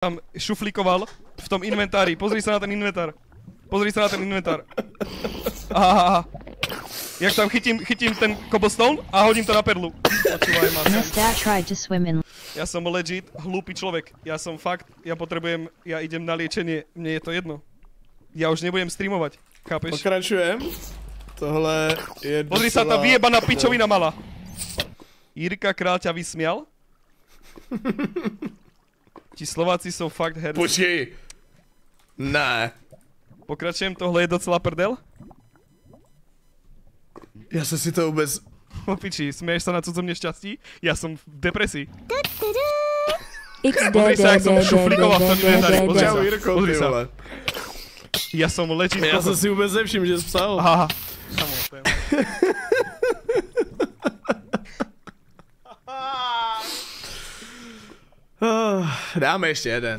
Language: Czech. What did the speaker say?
tam šuflíkoval v tom inventári. Pozri sa na ten inventár. Pozri sa na ten inventár. Aha. Jak tam chytím ten cobblestone a hodím to na perlu. Počúvaj ma sem. Ja som legit hlúpy človek. Ja idem na liečenie. Mne je to jedno. Ja už nebudem streamovať. Chápeš? Pokračujem. Tohle je docela... Pozri sa, tá vyjebaná pičovina mala. Jirka Král ťa vysmial? Ti Slováci sú fakt herci. Počkej. Ne. Pokračujem, tohle je docela prdel? Ja som si to vôbec... O piči, smieš sa na cudzom nešťastí? Ja som v depresii. Pozri sa, jak som šuflíkoval v tom inventári. Pozri sa. Ja som legit... Ja som si vôbec nevšim, že spsal. Aha. Samozrejme. Dáme ešte jeden.